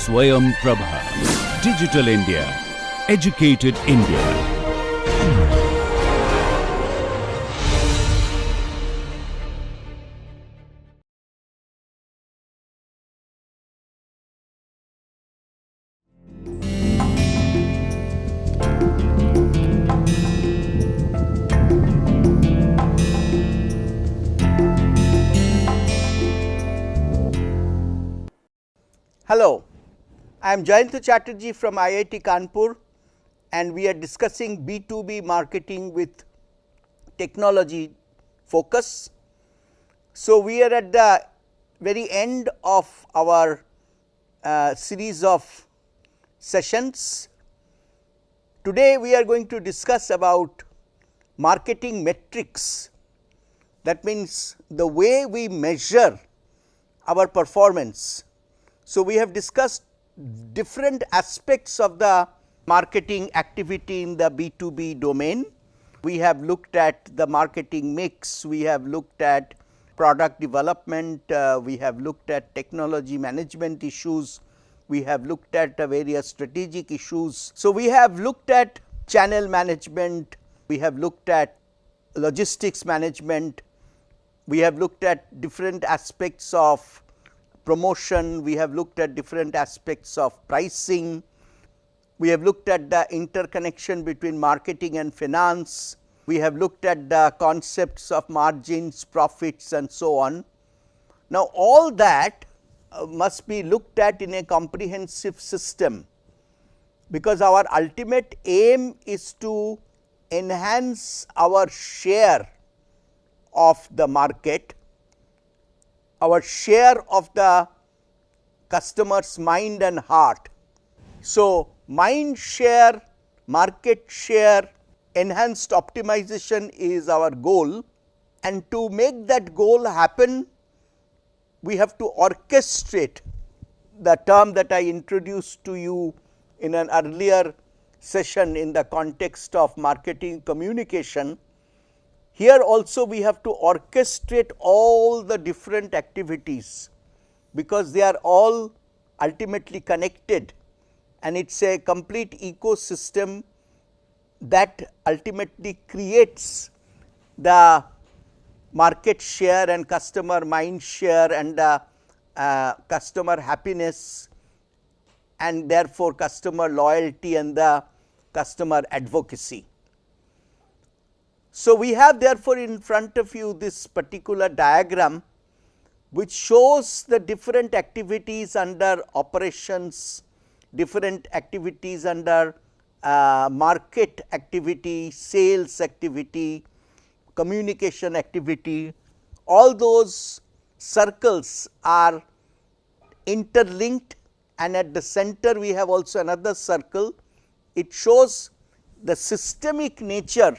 Swayam Prabha. Digital India. Educated India. Hello, I am Jayant Chatterjee from IIT Kanpur, and we are discussing B2B marketing with technology focus. So, we are at the very end of our series of sessions. Today, we are going to discuss about marketing metrics. That means the way we measure our performance. So, we have discussed different aspects of the marketing activity in the B2B domain. We have looked at the marketing mix, we have looked at product development, we have looked at technology management issues, we have looked at various strategic issues. So, we have looked at channel management, we have looked at logistics management, we have looked at different aspects of promotion, we have looked at different aspects of pricing, we have looked at the interconnection between marketing and finance, we have looked at the concepts of margins, profits and so on. Now, all that must be looked at in a comprehensive system, because our ultimate aim is to enhance our share of the market, our share of the customer's mind and heart. So, mind share, market share, enhanced optimization is our goal, and to make that goal happen, we have to orchestrate the term that I introduced to you in an earlier session in the context of marketing communication. Here also we have to orchestrate all the different activities, because they are all ultimately connected, and it is a complete ecosystem that ultimately creates the market share and customer mind share and customer happiness, and therefore, customer loyalty and the customer advocacy. So, we have therefore, in front of you this particular diagram, which shows the different activities under operations, different activities under market activity, sales activity, communication activity. All those circles are interlinked, and at the center we have also another circle. It shows the systemic nature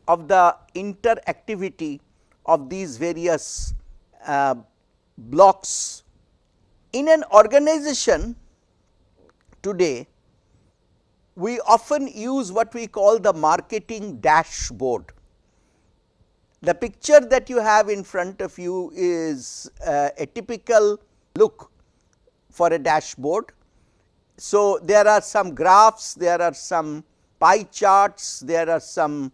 of the interactivity of these various blocks. In an organization today, we often use what we call the marketing dashboard. The picture that you have in front of you is a typical look for a dashboard. So, there are some graphs, there are some pie charts, there are some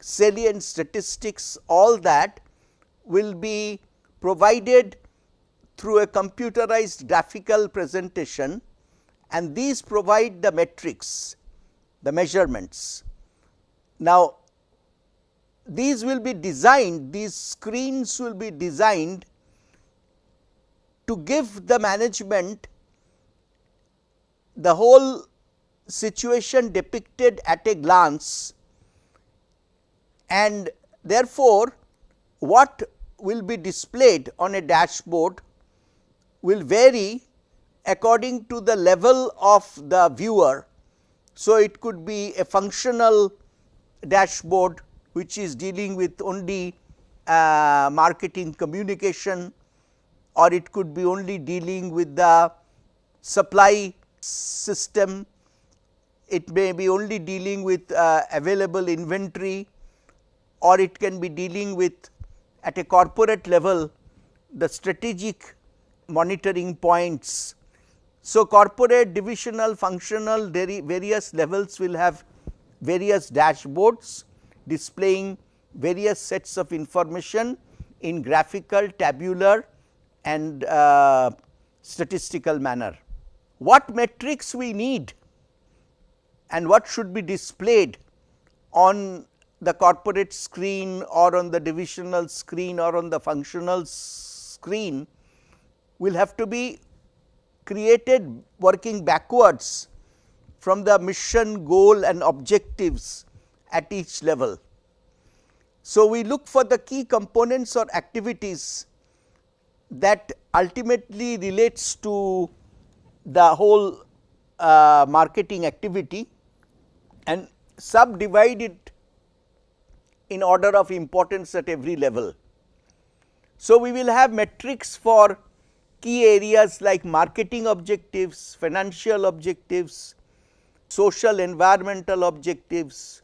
salient statistics, all that will be provided through a computerized graphical presentation, and these provide the metrics, the measurements. Now, these will be designed, these screens will be designed to give the management the whole situation depicted at a glance, and therefore, what will be displayed on a dashboard will vary according to the level of the viewer. So, it could be a functional dashboard which is dealing with only marketing communication, or it could be only dealing with the supply system, it may be only dealing with available inventory, or it can be dealing with at a corporate level the strategic monitoring points So, corporate, divisional, functional, various levels will have various dashboards displaying various sets of information in graphical, tabular and statistical manner. What metrics we need and what should be displayed on the corporate screen or on the divisional screen or on the functional screen will have to be created working backwards from the mission, goal and objectives at each level. So, we look for the key components or activities that ultimately relates to the whole marketing activity and subdivide it in order of importance at every level. So, we will have metrics for key areas like marketing objectives, financial objectives, social environmental objectives,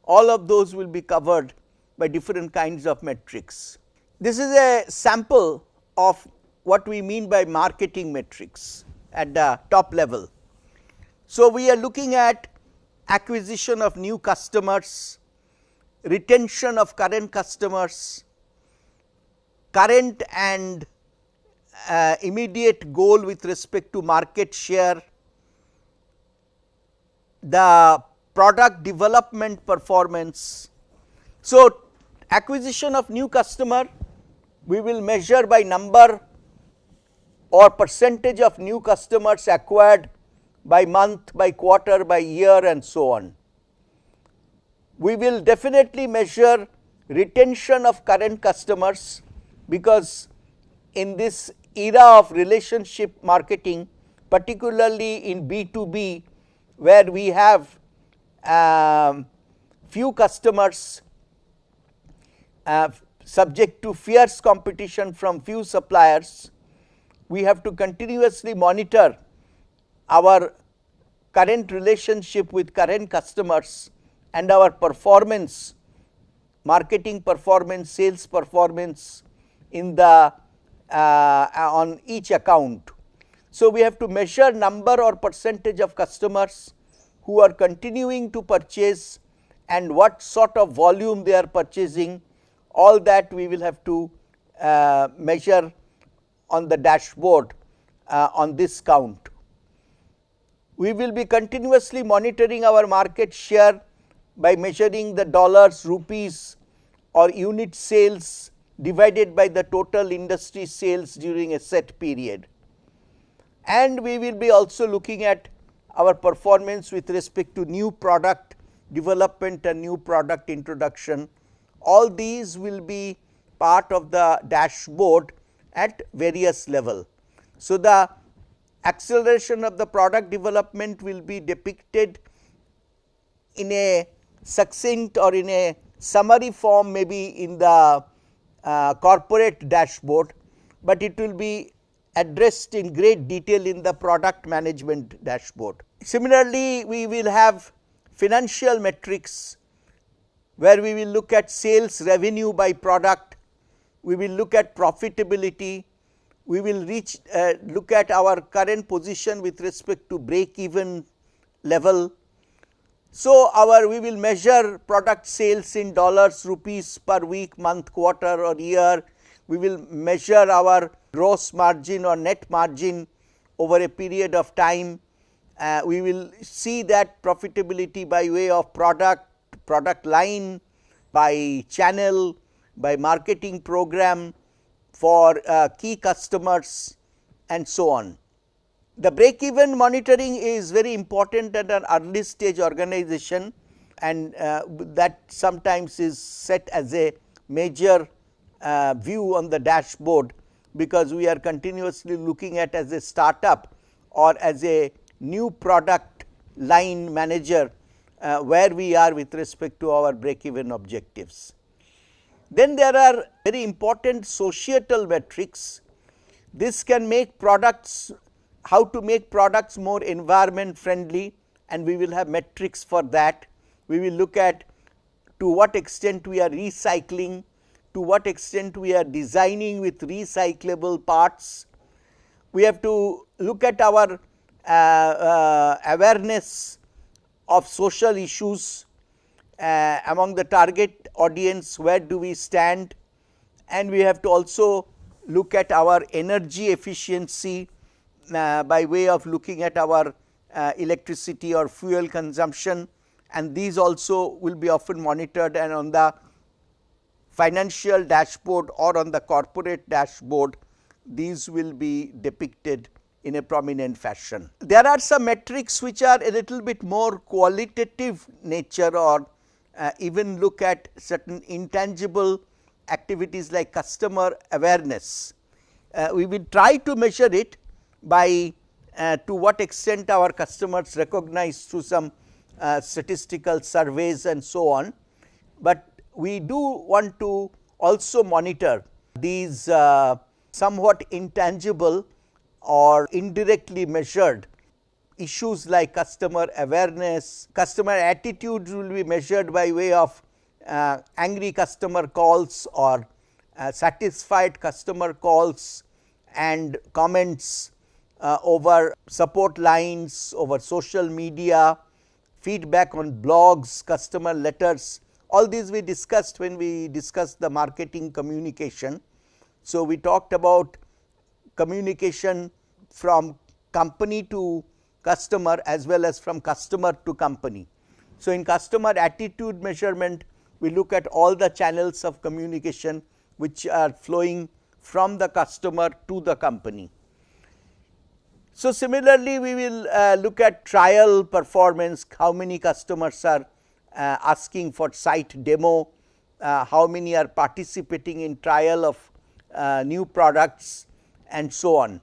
all of those will be covered by different kinds of metrics. This is a sample of what we mean by marketing metrics at the top level. So, we are looking at acquisition of new customers, retention of current customers, current and immediate goal with respect to market share, the product development performance. So, acquisition of new customer we will measure by number or percentage of new customers acquired by month, by quarter, by year and so on. We will definitely measure retention of current customers, because in this era of relationship marketing, particularly in B2B, where we have few customers subject to fierce competition from few suppliers, we have to continuously monitor our current relationship with current customers and our performance, marketing performance, sales performance in the on each account. So, we have to measure number or percentage of customers who are continuing to purchase and what sort of volume they are purchasing, all that we will have to measure on the dashboard on this count. We will be continuously monitoring our market share by measuring the dollars, rupees or unit sales divided by the total industry sales during a set period. And we will be also looking at our performance with respect to new product development and new product introduction. All these will be part of the dashboard at various level. So, the acceleration of the product development will be depicted in a succinct or in a summary form, maybe in the corporate dashboard, but it will be addressed in great detail in the product management dashboard. Similarly, we will have financial metrics where we will look at sales revenue by product, we will look at profitability, we will look at our current position with respect to break even level. So, we will measure product sales in dollars, rupees per week, month, quarter or year. We will measure our gross margin or net margin over a period of time. We will see that profitability by way of product line, by channel, by marketing program for key customers and so on. The break even monitoring is very important at an early stage organization, and that sometimes is set as a major view on the dashboard, because we are continuously looking at as a startup or as a new product line manager where we are with respect to our break even objectives. Then there are very important societal metrics. This can make products, how to make products more environment friendly, and we will have metrics for that. We will look at to what extent we are recycling, to what extent we are designing with recyclable parts. We have to look at our awareness of social issues among the target audience, where do we stand, and we have to also look at our energy efficiency by way of looking at our electricity or fuel consumption, and these also will be often monitored, and on the financial dashboard or on the corporate dashboard these will be depicted in a prominent fashion. There are some metrics which are a little bit more qualitative nature, or even look at certain intangible activities like customer awareness. We will try to measure it by to what extent our customers recognize through some statistical surveys and so on, but we do want to also monitor these somewhat intangible or indirectly measured issues like customer awareness. Customer attitudes will be measured by way of angry customer calls or satisfied customer calls and comments over support lines, over social media, feedback on blogs, customer letters. All these we discussed when we discussed the marketing communication. So, we talked about communication from company to customer as well as from customer to company. So, in customer attitude measurement, we look at all the channels of communication which are flowing from the customer to the company. So, similarly, we will look at trial performance, how many customers are asking for site demo, how many are participating in trial of new products and so on.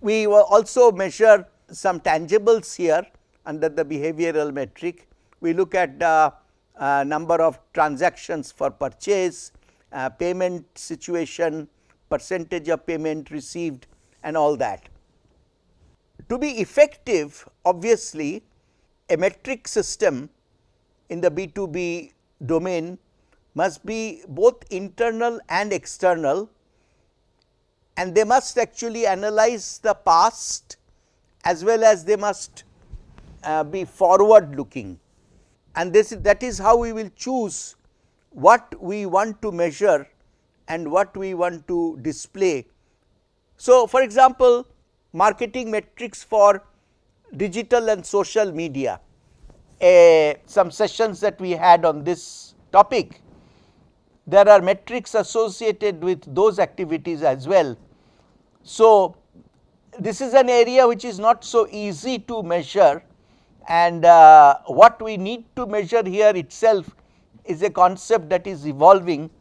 We will also measure some tangibles here under the behavioral metric. We look at the number of transactions for purchase, payment situation, percentage of payment received and all that. To be effective, obviously, a metric system in the B2B domain must be both internal and external, and they must actually analyze the past as well as they must be forward looking, and that is how we will choose what we want to measure and what we want to display. So, for example, marketing metrics for digital and social media, some sessions that we had on this topic, there are metrics associated with those activities as well. So, this is an area which is not so easy to measure, and what we need to measure here itself is a concept that is evolving,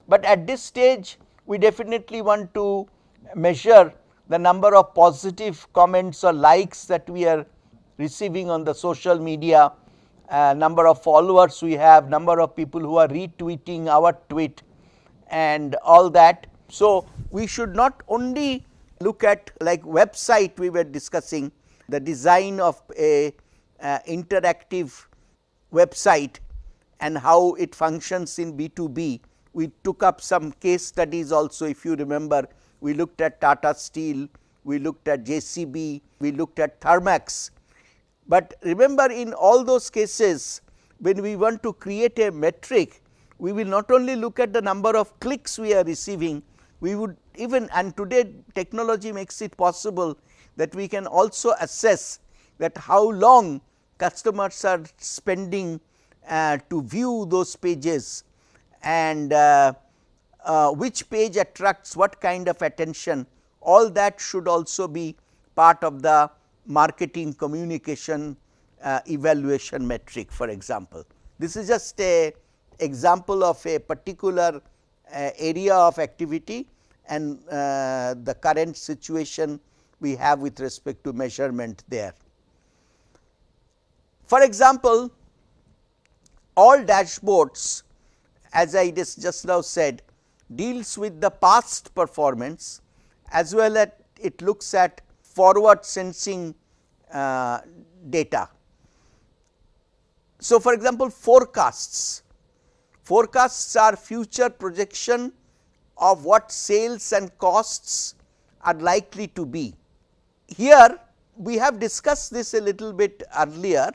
but at this stage we definitely want to measure the number of positive comments or likes that we are receiving on the social media, number of followers we have, number of people who are retweeting our tweet and all that. So, we should not only look at like website we were discussing, the design of a interactive website and how it functions in B2B. We took up some case studies also, if you remember. We looked at Tata Steel, we looked at JCB, we looked at Thermax. But remember, in all those cases, when we want to create a metric, we will not only look at the number of clicks we are receiving, we would even, and today technology makes it possible that we can also assess that how long customers are spending to view those pages, and which page attracts what kind of attention. All that should also be part of the marketing communication evaluation metric, for example. This is just a example of a particular area of activity and the current situation we have with respect to measurement there. For example, all dashboards, as I just now said, deals with the past performance as well as it looks at forward sensing data. So, for example, forecasts are future projection of what sales and costs are likely to be. here we have discussed this a little bit earlier,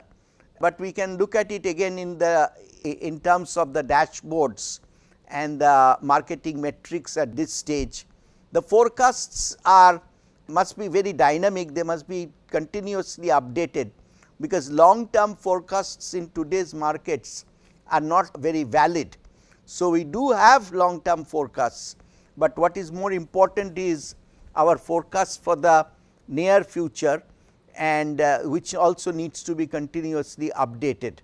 but we can look at it again in terms of the dashboards and the marketing metrics at this stage. The forecasts must be very dynamic, they must be continuously updated, because long term forecasts in today's markets are not very valid. So, we do have long term forecasts, but what is more important is our forecast for the near future, and which also needs to be continuously updated,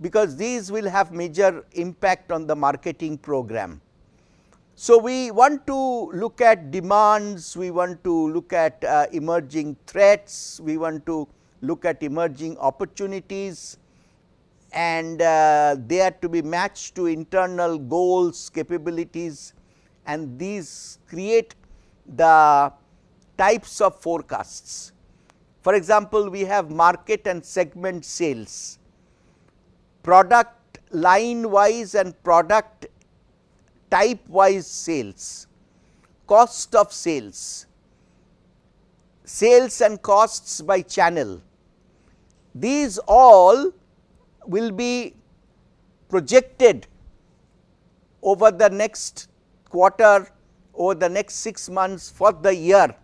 because these will have major impact on the marketing program. So, we want to look at demands, we want to look at emerging threats, we want to look at emerging opportunities, and they are to be matched to internal goals, capabilities, and these create the types of forecasts. For example, we have market and segment sales, product line wise and product type wise sales, cost of sales, sales and costs by channel. These all will be projected over the next quarter, over the next 6 months for the year,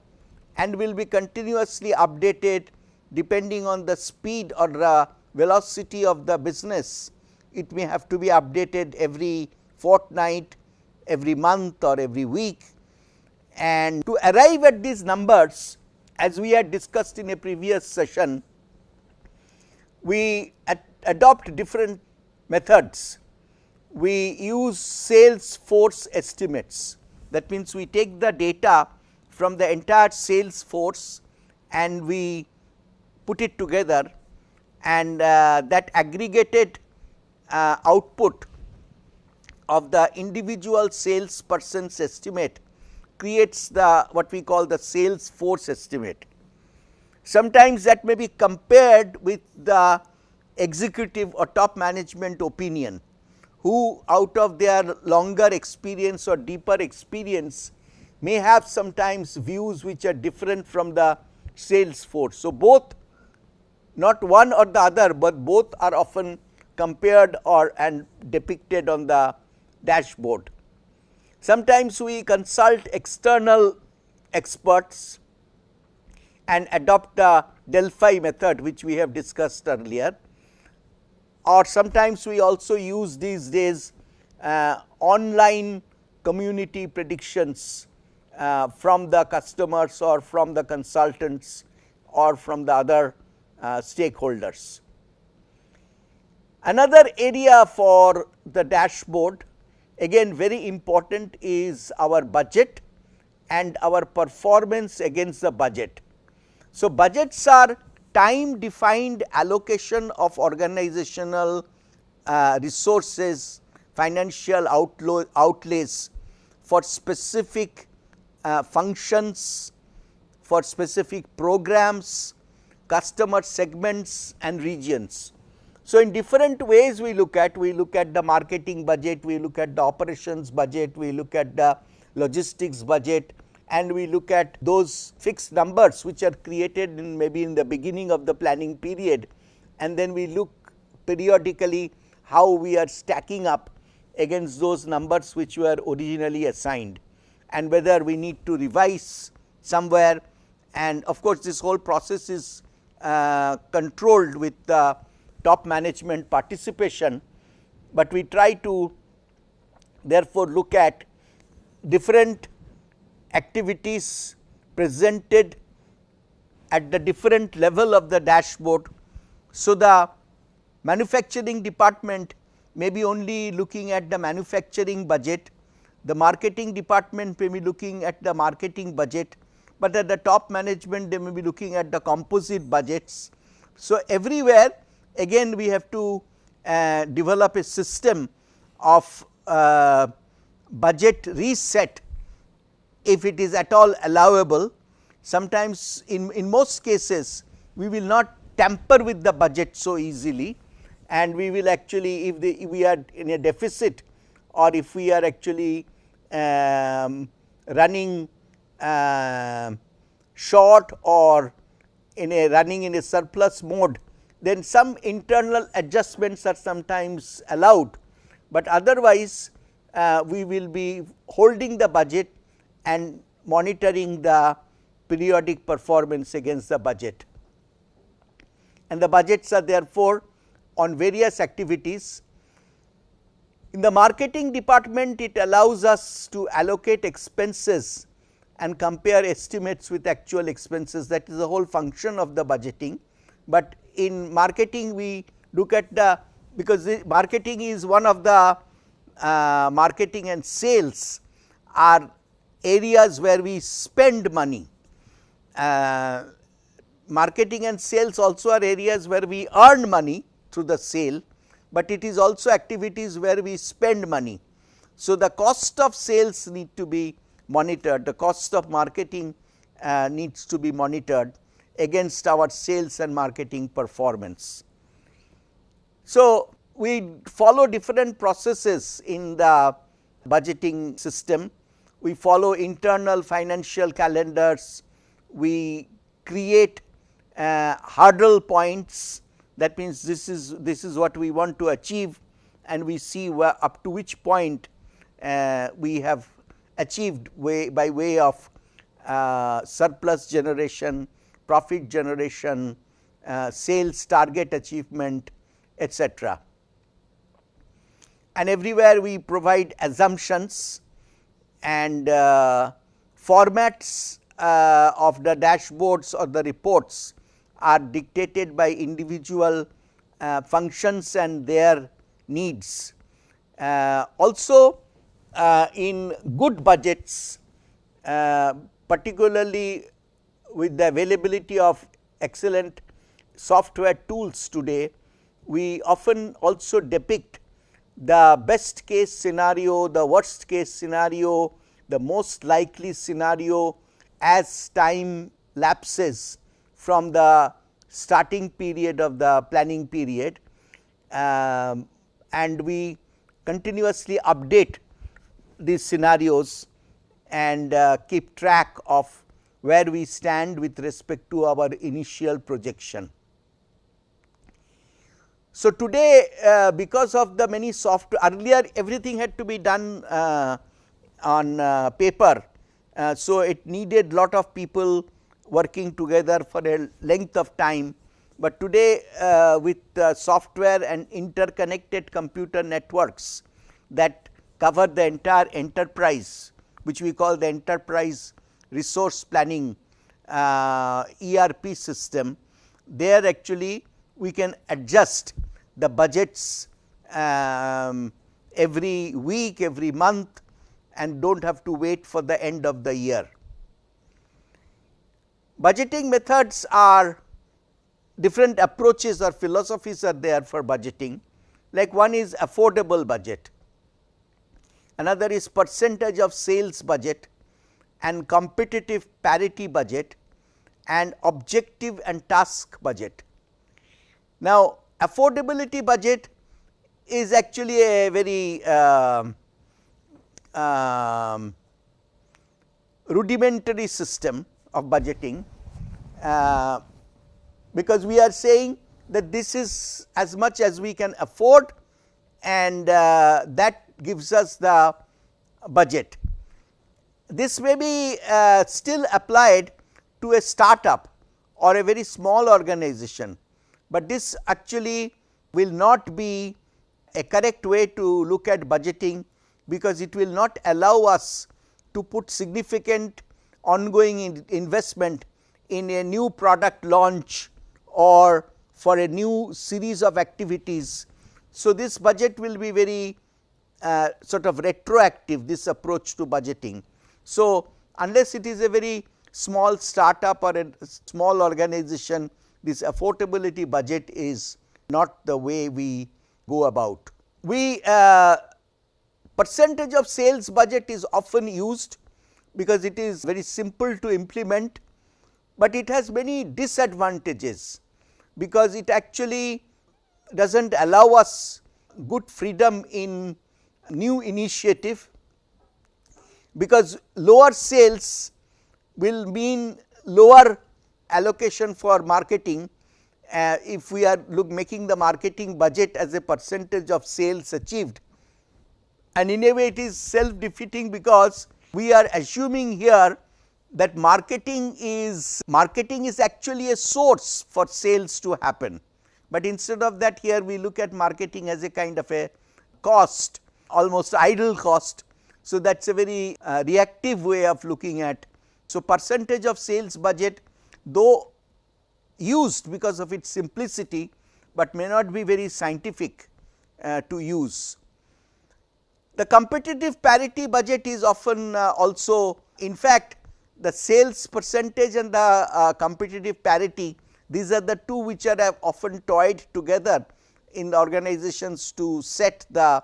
and will be continuously updated depending on the speed or the velocity of the business. It may have to be updated every fortnight, every month or every week, and to arrive at these numbers, as we had discussed in a previous session, we adopt different methods. We use sales force estimates, that means we take the data from the entire sales force and we put it together, and that aggregated output of the individual salesperson's estimate creates the what we call the sales force estimate. Sometimes that may be compared with the executive or top management opinion, who out of their longer experience or deeper experience may have sometimes views which are different from the sales force. So, both, not one or the other, but both are often compared and depicted on the dashboard. Sometimes we consult external experts and adopt the Delphi method, which we have discussed earlier, or sometimes we also use these days online community predictions from the customers or from the consultants or from the other stakeholders. Another area for the dashboard, again very important, is our budget and our performance against the budget. So, budgets are time defined allocation of organizational resources, financial outlays for specific functions, for specific programs, customer segments and regions. So, in different ways we look at the marketing budget, we look at the operations budget, we look at the logistics budget, and we look at those fixed numbers which are created in maybe in the beginning of the planning period, and then we look periodically how we are stacking up against those numbers which were originally assigned, and whether we need to revise somewhere. And of course, this whole process is controlled with the top management participation, but we try to therefore look at different activities presented at the different level of the dashboard. So, the manufacturing department may be only looking at the manufacturing budget, the marketing department may be looking at the marketing budget, but at the top management they may be looking at the composite budgets. So, everywhere again we have to develop a system of budget reset if it is at all allowable. Sometimes in most cases we will not tamper with the budget so easily, and we will actually, if we are in a deficit or if we are actually running short or running in a surplus mode, then some internal adjustments are sometimes allowed, but otherwise we will be holding the budget and monitoring the periodic performance against the budget. And the budgets are therefore on various activities. In the marketing department, it allows us to allocate expenses and compare estimates with actual expenses. That is the whole function of the budgeting. But in marketing, we look at because marketing is one of the marketing and sales are areas where we spend money. Marketing and sales also are areas where we earn money through the sale, but it is also activities where we spend money. So, the cost of sales need to be monitored, the cost of marketing needs to be monitored against our sales and marketing performance. So, we follow different processes in the budgeting system. We follow internal financial calendars, we create hurdle points, that means this is what we want to achieve, and we see up to which point we have achieved by way of surplus generation, profit generation, sales target achievement, etc. And everywhere we provide assumptions and formats of the dashboards or the reports are dictated by individual functions and their needs. Also in good budgets, particularly with the availability of excellent software tools today, we often also depict the best case scenario, the worst case scenario, the most likely scenario as time lapses from the starting period of the planning period, and we continuously update these scenarios and keep track of where we stand with respect to our initial projection. So, today because of the many software, earlier everything had to be done on paper. So, it needed lot of people working together for a length of time, but today with software and interconnected computer networks that cover the entire enterprise, which we call the enterprise resource planning ERP system, there actually we can adjust the budgets every week, every month, and do not have to wait for the end of the year. Budgeting methods are different approaches or philosophies are there for budgeting, like one is affordable budget, another is percentage of sales budget and competitive parity budget and objective and task budget. Now, affordability budget is actually a very rudimentary system of budgeting, because we are saying that this is as much as we can afford, and that gives us the budget. This may be still applied to a startup or a very small organization, but this actually will not be a correct way to look at budgeting, because it will not allow us to put significant ongoing investment in a new product launch or for a new series of activities. So, this budget will be very sort of retroactive, this approach to budgeting. So, unless it is a very small startup or a small organization, this affordability budget is not the way we go about. We percentage of sales budget is often used because it is very simple to implement, but it has many disadvantages, because it actually does not allow us good freedom in new initiative, because lower sales will mean lower allocation for marketing, if we are making the marketing budget as a percentage of sales achieved, and in a way it is self defeating, because we are assuming here that marketing is actually a source for sales to happen, but instead of that, here we look at marketing as a kind of a cost, almost idle cost. So, that is a very reactive way of looking at. So, percentage of sales budget, though used because of its simplicity, but may not be very scientific to use. The competitive parity budget is often also, in fact, the sales percentage and the competitive parity, these are the two which are often toyed together in the organizations to set the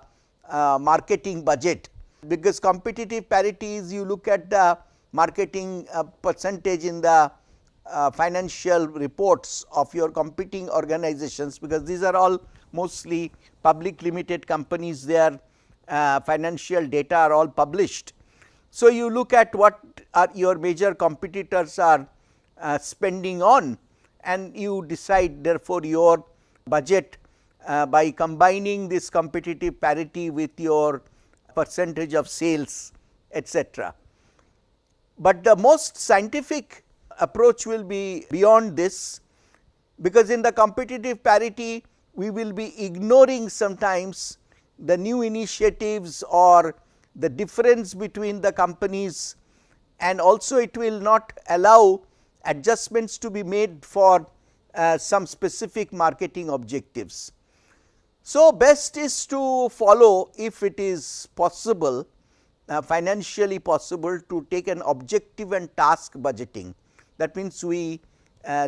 marketing budget, because competitive parity is, you look at the marketing percentage in the financial reports of your competing organizations, because these are all mostly public limited companies, their financial data are all published. So, you look at what are your major competitors are spending on, and you decide therefore your budget by combining this competitive parity with your percentage of sales, etc. But the most scientific approach will be beyond this, because in the competitive parity we will be ignoring sometimes the new initiatives or the difference between the companies, and also it will not allow adjustments to be made for some specific marketing objectives. So, best is to follow, if it is possible, financially possible, to take an objective and task budgeting. That means, we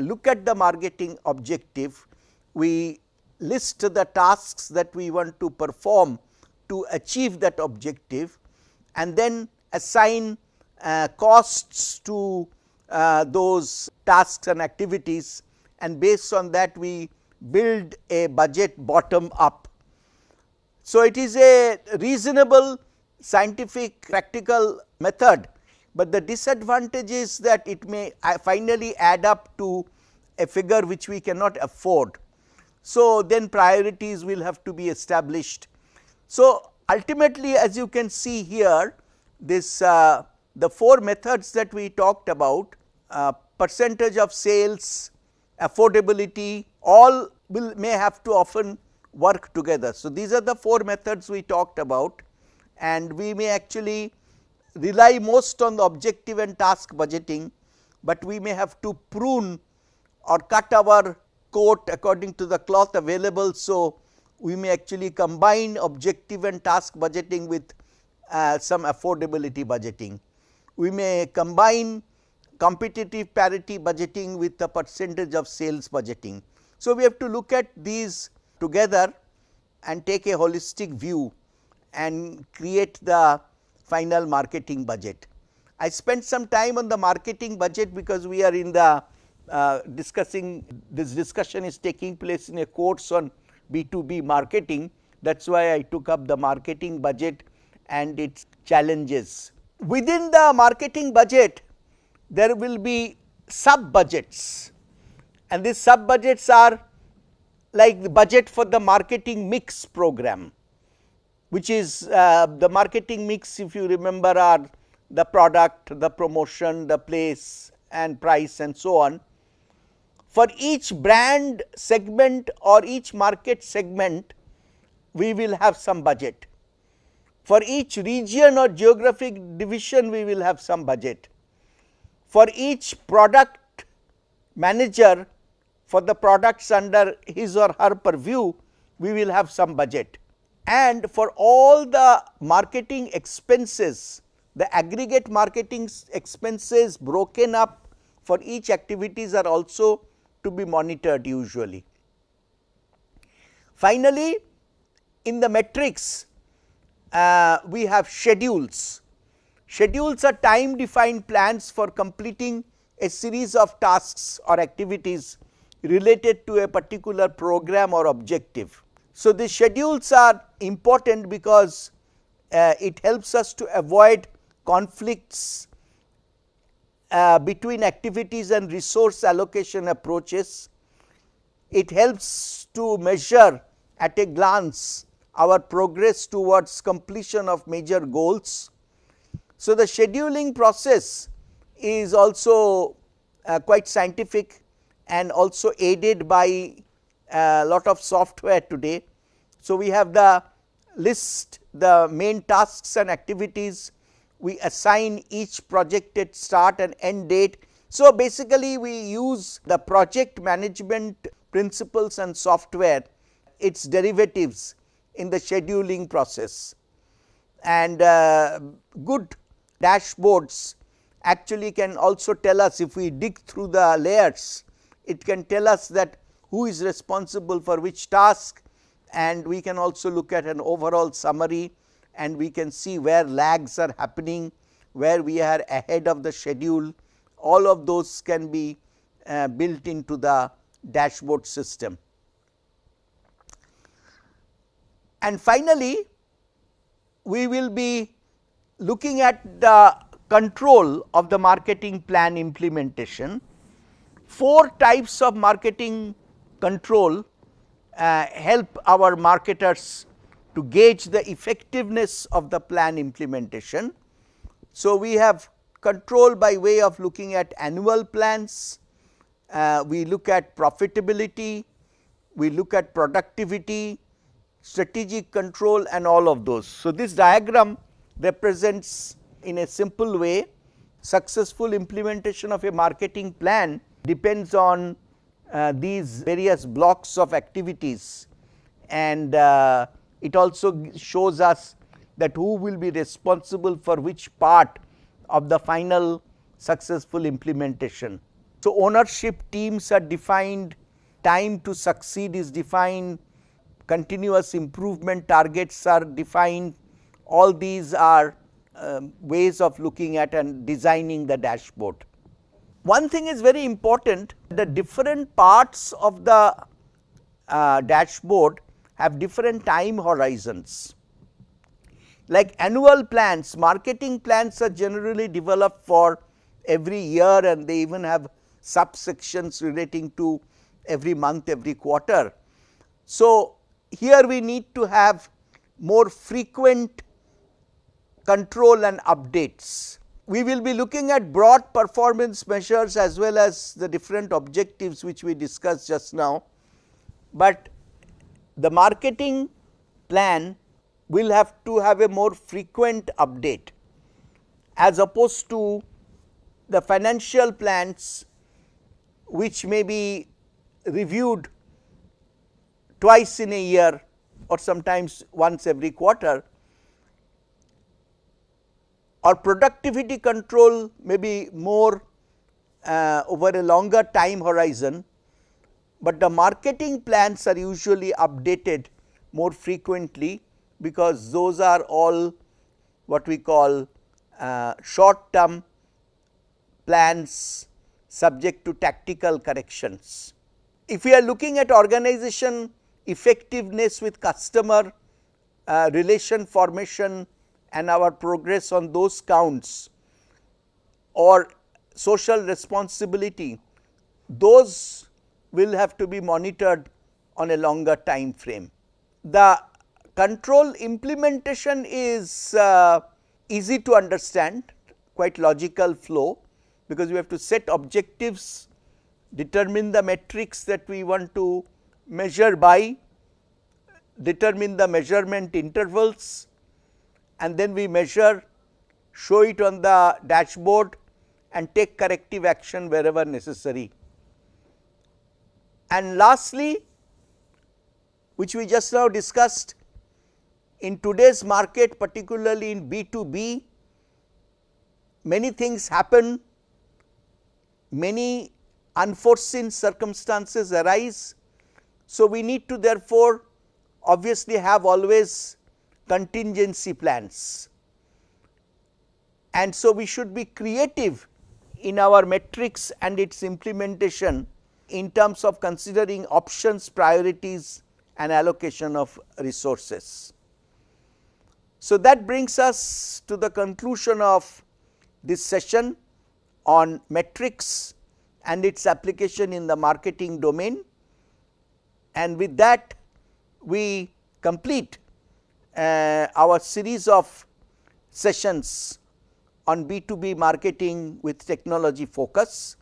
look at the marketing objective, we list the tasks that we want to perform to achieve that objective, and then assign costs to those tasks and activities, and based on that we build a budget bottom up. So, it is a reasonable, scientific, practical method, but the disadvantage is that it may finally add up to a figure which we cannot afford. So, then priorities will have to be established. So, ultimately, as you can see here, this the four methods that we talked about, percentage of sales, affordability, all may have to often work together. So, these are the four methods we talked about, and we may actually rely most on the objective and task budgeting, but we may have to prune or cut our coat according to the cloth available. So, we may actually combine objective and task budgeting with some affordability budgeting. We may combine competitive parity budgeting with the percentage of sales budgeting. So, we have to look at these together and take a holistic view and create the final marketing budget. I spent some time on the marketing budget because we are in the this discussion is taking place in a course on B2B marketing. That is why I took up the marketing budget and its challenges. Within the marketing budget, there will be sub budgets, and these sub budgets are like the budget for the marketing mix program, which is the marketing mix, if you remember, are the product, the promotion, the place and price and so on. For each brand segment or each market segment, we will have some budget. For each region or geographic division, we will have some budget. For each product manager, for the products under his or her purview, we will have some budget. And for all the marketing expenses, the aggregate marketing expenses broken up for each activities are also to be monitored usually. Finally, in the metrics, we have schedules. Schedules are time defined plans for completing a series of tasks or activities related to a particular program or objective. So, the schedules are important because it helps us to avoid conflicts between activities and resource allocation approaches. It helps to measure at a glance our progress towards completion of major goals. So, the scheduling process is also quite scientific and also aided by a lot of software today. So, we have the list the main tasks and activities, we assign each projected start and end date. So, basically we use the project management principles and software, its derivatives in the scheduling process, and good dashboards actually can also tell us, if we dig through the layers, it can tell us that who is responsible for which task, and we can also look at an overall summary and we can see where lags are happening, where we are ahead of the schedule. All of those can be built into the dashboard system. And finally, we will be looking at the control of the marketing plan implementation. 4 types of marketing control help our marketers to gauge the effectiveness of the plan implementation. So, we have control by way of looking at annual plans, we look at profitability, we look at productivity, strategic control, and all of those. So, this diagram represents in a simple way successful implementation of a marketing plan depends on these various blocks of activities, and it also shows us that who will be responsible for which part of the final successful implementation. So, ownership teams are defined, time to succeed is defined, continuous improvement targets are defined. All these are ways of looking at and designing the dashboard. One thing is very important, the different parts of the dashboard have different time horizons. Like annual plans, marketing plans are generally developed for every year, and they even have subsections relating to every month, every quarter. So, here we need to have more frequent control and updates. We will be looking at broad performance measures as well as the different objectives which we discussed just now, but the marketing plan will have to have a more frequent update as opposed to the financial plans, which may be reviewed twice in a year or sometimes once every quarter, or productivity control may be more over a longer time horizon, but the marketing plans are usually updated more frequently, because those are all what we call short term plans subject to tactical corrections. If we are looking at organization effectiveness with customer relation formation and our progress on those counts, or social responsibility, those will have to be monitored on a longer time frame. The control implementation is easy to understand, quite logical flow, because we have to set objectives, determine the metrics that we want to measure by, determine the measurement intervals, and then we measure, show it on the dashboard and take corrective action wherever necessary. And lastly, which we just now discussed, in today's market, particularly in B2B, many things happen, many unforeseen circumstances arise. So, we need to therefore obviously have always contingency plans, and so we should be creative in our metrics and its implementation in terms of considering options, priorities, and allocation of resources. So, that brings us to the conclusion of this session. on metrics and its application in the marketing domain, and with that we complete our series of sessions on B2B marketing with technology focus.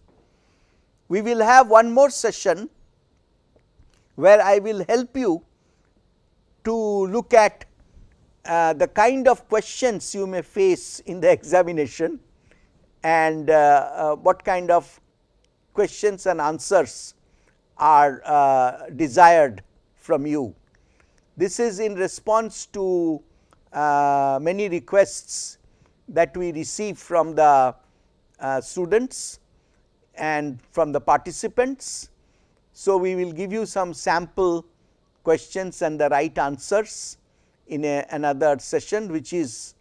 We will have one more session where I will help you to look at the kind of questions you may face in the examination, and what kind of questions and answers are desired from you. This is in response to many requests that we receive from the students and from the participants. So, we will give you some sample questions and the right answers in another session, which is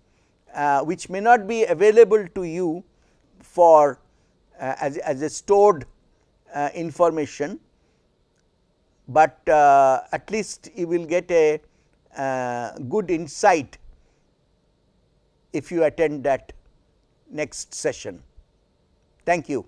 which may not be available to you for as a stored information, but at least you will get a good insight if you attend that next session. Thank you.